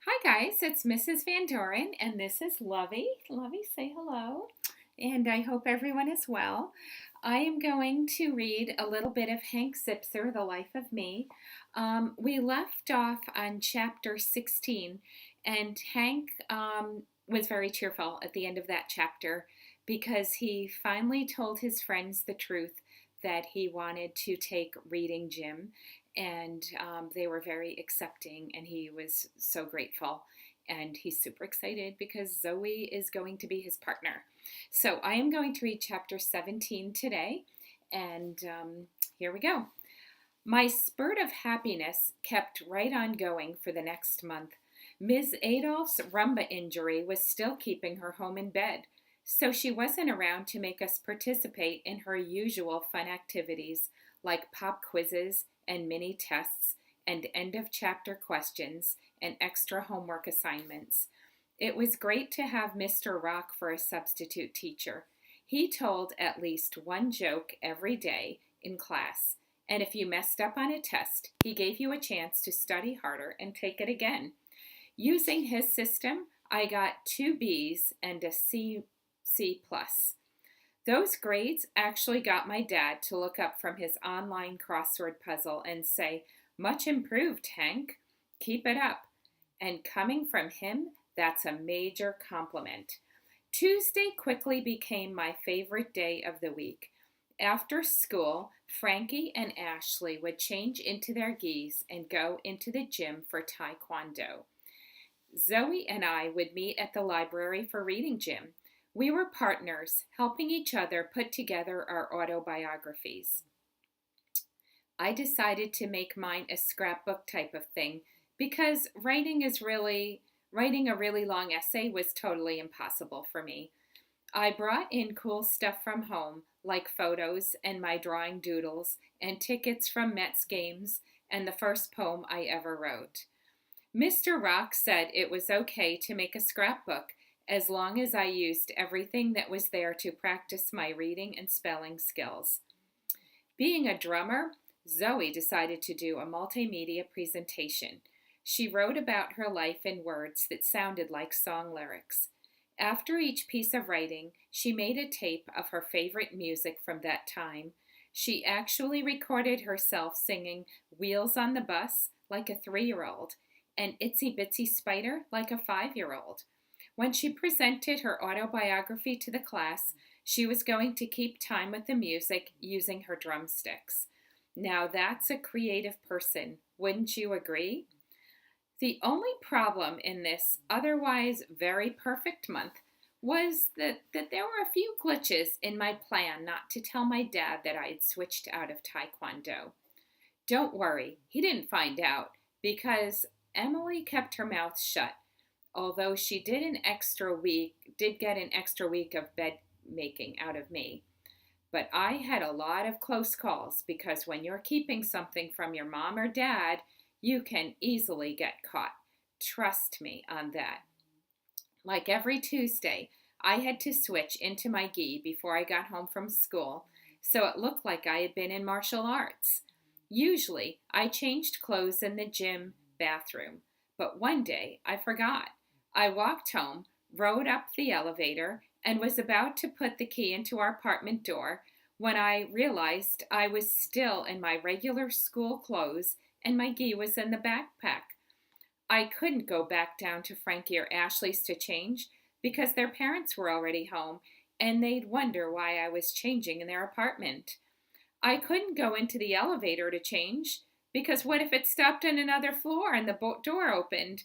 Hi guys, it's Mrs. Van Doren and this is Lovey. Lovey, say hello. And I hope everyone is well. I am going to read a little bit of Hank Zipzer, The Life of Me. We left off on chapter 16, and Hank was very cheerful at the end of that chapter because he finally told his friends the truth that he wanted to take reading gym, and they were very accepting, and he was so grateful. And he's super excited because Zoe is going to be his partner. So I am going to read chapter 17 today, and here we go. My spurt of happiness kept right on going for the next month. Ms. Adolph's rumba injury was still keeping her home in bed, so she wasn't around to make us participate in her usual fun activities like pop quizzes and mini tests and end of chapter questions and extra homework assignments. It was great to have Mr. Rock for a substitute teacher. He told at least one joke every day in class, and if you messed up on a test, he gave you a chance to study harder and take it again. Using his system, I got two B's and a C plus. Those grades actually got my dad to look up from his online crossword puzzle and say, "Much improved, Hank. Keep it up." And coming from him, that's a major compliment. Tuesday quickly became my favorite day of the week. After school, Frankie and Ashley would change into their gis and go into the gym for taekwondo. Zoe and I would meet at the library for reading gym. We were partners, helping each other put together our autobiographies. I decided to make mine a scrapbook type of thing because writing a really long essay was totally impossible for me. I brought in cool stuff from home, like photos and my drawing doodles and tickets from Mets games and the first poem I ever wrote. Mr. Rock said it was okay to make a scrapbook as long as I used everything that was there to practice my reading and spelling skills. Being a drummer, Zoe decided to do a multimedia presentation. She wrote about her life in words that sounded like song lyrics. After each piece of writing, she made a tape of her favorite music from that time. She actually recorded herself singing Wheels on the Bus like a 3-year-old and Itsy Bitsy Spider like a 5-year-old. When she presented her autobiography to the class, she was going to keep time with the music using her drumsticks. Now that's a creative person, wouldn't you agree? The only problem in this otherwise very perfect month was that there were a few glitches in my plan not to tell my dad that I had switched out of Taekwondo. Don't worry, he didn't find out because Emily kept her mouth shut, although she did get an extra week of bed making out of me. But I had a lot of close calls because when you're keeping something from your mom or dad, you can easily get caught. Trust me on that. Like every Tuesday, I had to switch into my gi before I got home from school, so it looked like I had been in martial arts. Usually, I changed clothes in the gym bathroom, but one day I forgot. I walked home, rode up the elevator, and was about to put the key into our apartment door when I realized I was still in my regular school clothes and my gi was in the backpack. I couldn't go back down to Frankie or Ashley's to change because their parents were already home and they'd wonder why I was changing in their apartment. I couldn't go into the elevator to change because what if it stopped on another floor and the door opened?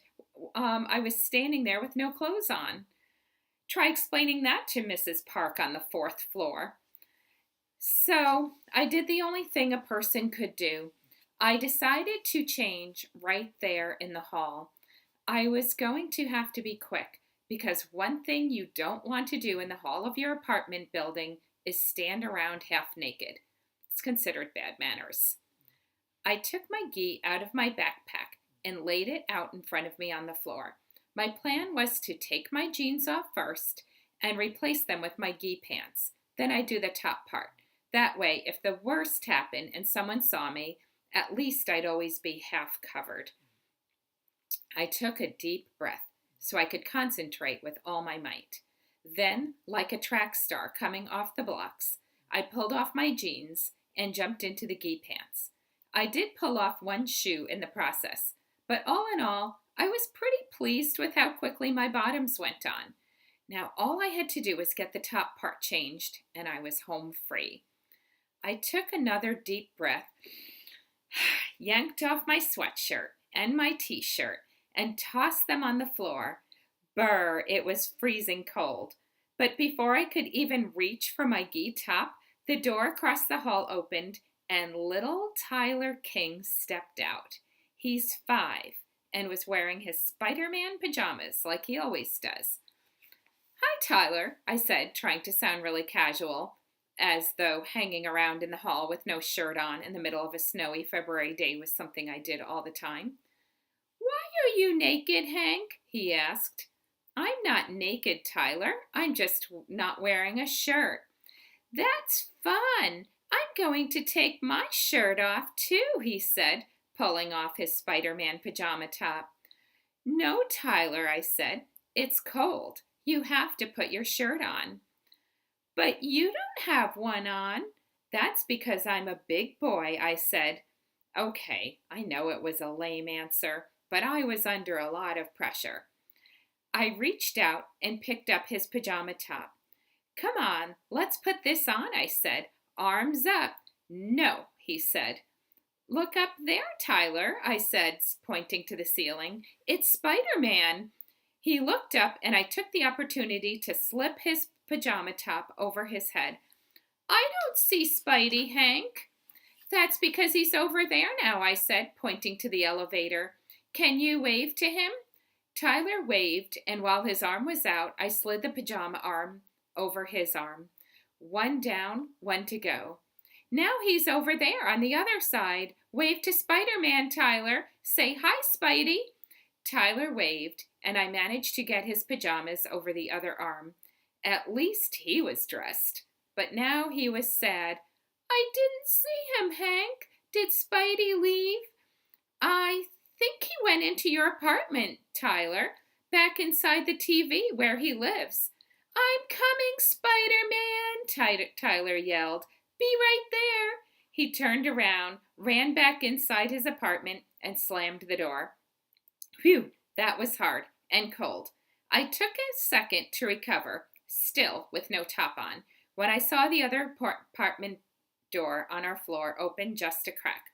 I was standing there with no clothes on. Try explaining that to Mrs. Park on the 4th floor. So I did the only thing a person could do. I decided to change right there in the hall. I was going to have to be quick because one thing you don't want to do in the hall of your apartment building is stand around half naked. It's considered bad manners. I took my gi out of my backpack and laid it out in front of me on the floor. My plan was to take my jeans off first and replace them with my gi pants. Then I'd do the top part. That way, if the worst happened and someone saw me, at least I'd always be half covered. I took a deep breath so I could concentrate with all my might. Then, like a track star coming off the blocks, I pulled off my jeans and jumped into the gi pants. I did pull off one shoe in the process, but all in all, I was pretty pleased with how quickly my bottoms went on. Now, all I had to do was get the top part changed, and I was home free. I took another deep breath, yanked off my sweatshirt and my t-shirt, and tossed them on the floor. Brr, it was freezing cold. But before I could even reach for my gi top, the door across the hall opened, and little Tyler King stepped out. He's 5 and was wearing his Spider-Man pajamas like he always does. "Hi, Tyler," I said, trying to sound really casual, as though hanging around in the hall with no shirt on in the middle of a snowy February day was something I did all the time. "Why are you naked, Hank?" he asked. "I'm not naked, Tyler. I'm just not wearing a shirt." "That's fun. I'm going to take my shirt off, too," he said, pulling off his Spider-Man pajama top. "No, Tyler," I said. "It's cold. You have to put your shirt on." "But you don't have one on." "That's because I'm a big boy," I said. Okay, I know it was a lame answer, but I was under a lot of pressure. I reached out and picked up his pajama top. "Come on, let's put this on," I said. "Arms up." "No," he said. "Look up there, Tyler," I said, pointing to the ceiling. "It's Spider-Man." He looked up, and I took the opportunity to slip his pajama top over his head. "I don't see Spidey, Hank." "That's because he's over there now," I said, pointing to the elevator. "Can you wave to him?" Tyler waved, and while his arm was out, I slid the pajama arm over his arm. One down, one to go. "Now he's over there on the other side. Wave to Spider-Man, Tyler. Say hi, Spidey." Tyler waved, and I managed to get his pajamas over the other arm. At least he was dressed. But now he was sad. "I didn't see him, Hank. Did Spidey leave?" "I think he went into your apartment, Tyler, back inside the TV where he lives." "I'm coming, Spider-Man," Tyler yelled. "Be right there." He turned around, ran back inside his apartment, and slammed the door. Phew, that was hard and cold. I took a second to recover, still with no top on, when I saw the other apartment door on our floor open just a crack.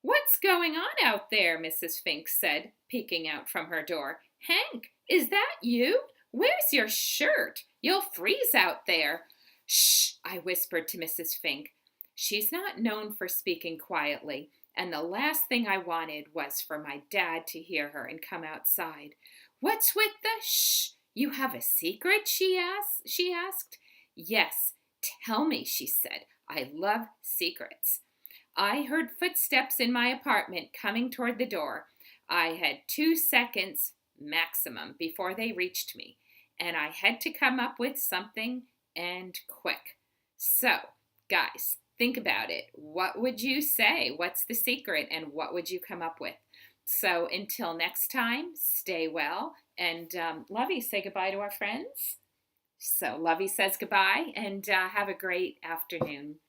"What's going on out there?" Mrs. Fink said, peeking out from her door. "Hank, is that you? Where's your shirt? You'll freeze out there." "Shh," I whispered to Mrs. Fink. She's not known for speaking quietly, and the last thing I wanted was for my dad to hear her and come outside. "What's with the shh? You have a secret?" she asked. "Yes, tell me," she said. "I love secrets." I heard footsteps in my apartment coming toward the door. I had 2 seconds maximum before they reached me, and I had to come up with something, and quick. So, guys, think about it. What would you say? What's the secret, and what would you come up with? So until next time, stay well, and Lovey, say goodbye to our friends. So Lovey says goodbye, and have a great afternoon.